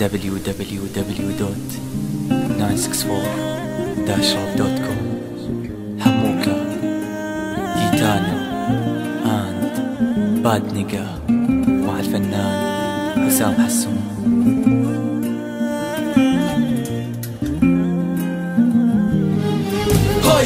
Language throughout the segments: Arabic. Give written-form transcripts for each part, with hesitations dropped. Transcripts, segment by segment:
www.964-rap.com. Hamuka, Gitana and Bad Nigga مع الفنان حسام حسون.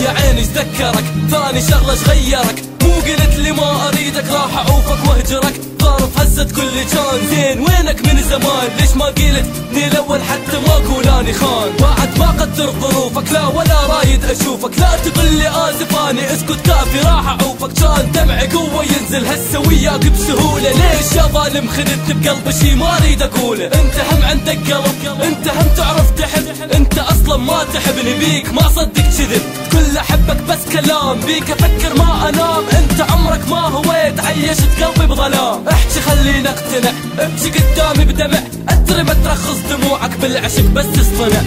يا عيني اتذكرك ثاني شغلة غيرك، مو قلت لي ما اريدك راح اعوفك واهجرك. ظرف هزت كل كان زين، وينك من زمان؟ ليش ما قلت من الاول حتى ما اقول اني خان؟ بعد ما قدر ظروفك لا ولا رايد اشوفك، لا تقول لي اسف اني اسكت كافي راح اعوفك. كان دمعي قوة ينزل هسه وياك بسهولة، ليش يا ظالم خذت بقلبي شي ما اريد اقوله؟ انت هم عندك قلب، انت هم تعرف تحب، انت اصلا ما تحبني بيك ما صدق كذب. كل احبك بس كلام، بيك افكر ما انام. انت عمرك ما هويت عيشت قلبي بظلام. احكي خليني اقتنع، ابكي قدامي بدمع، ادري ما ترخص دموعك بالعشق بس اصطنع.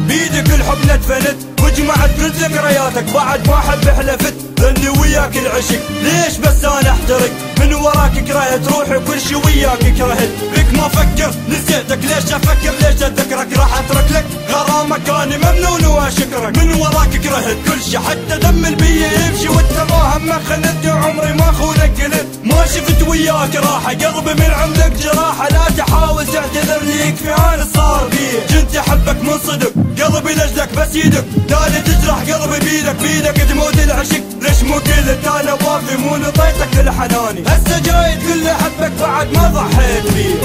بيدك الحب ندفنت وجمعت كل ذكرياتك بعد ما حب حلفت ذني وياك العشق. ليش بس انا احترق من وراك كرهت روحي وكل شي وياك كرهت. بك ما افكر نسيتك، ليش افكر ليش اتذكرك؟ راح اترك لك غرامك اني ممنون واشكرك. من وراك كرهت كل شي حتى دم البيه يمشي، والتفاهم ما خنت عمري ما خونك قلت. ما شفت وياك راحه قلبي من عندك جراحه، لا تحاول تعتذر لي يكفي انا صار بيه. كنت احبك من صدق قلبي لاجلك بس يدك، تالي تجرح قلبي بيدك تموت العشق. ليش مو قلت انا وافي مو نطيتك للحناني؟ هسه جاي تقول لي احبك بعد ما ضحيت بيه.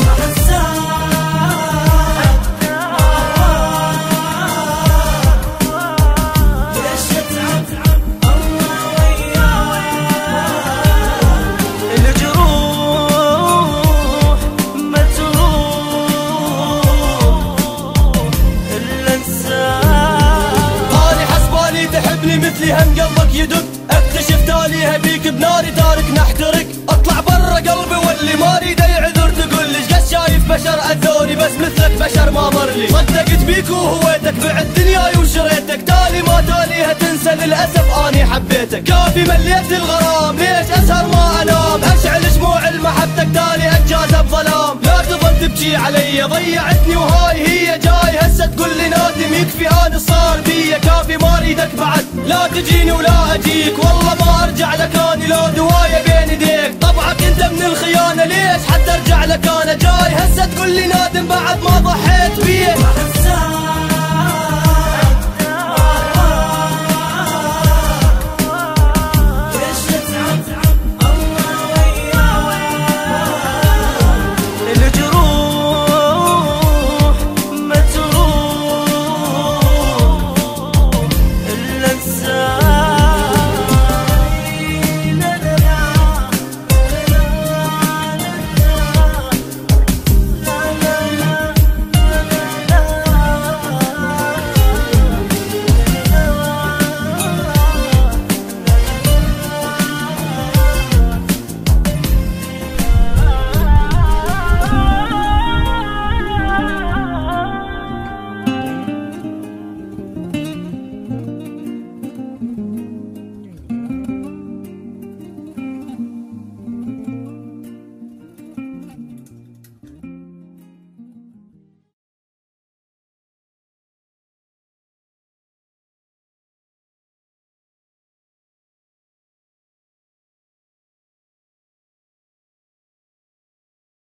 مثلي هم قلبك يدق، اكتشف تاليها بيك بناري تارك نحترق. اطلع برا قلبي واللي ما اريد يعذر، تقول ليش قد شايف بشر اذوني بس مثلك بشر ما مر لي. صدقت بيك وهويتك بعد دنياي وشريتك، تالي ما تاليها تنسى للاسف اني حبيتك. كافي مليت الغرام ليش اسهر ما انام، اشعل شموع المحبتك تالي اتجازى بظلام. لا تظل تبكي علي ضيعتني وهاي هي جاي هسه تقول لي نادم يكفي انا صار بيا. كافي ما اريدك بعد لا تجيني ولا اجيك، والله ما ارجع لك اني لو دوايا بين ايديك. طبعك انت من الخيانه ليش حتى ارجع لك انا جاي هسه تقول لي نادم بعد ما ضحيت بيك.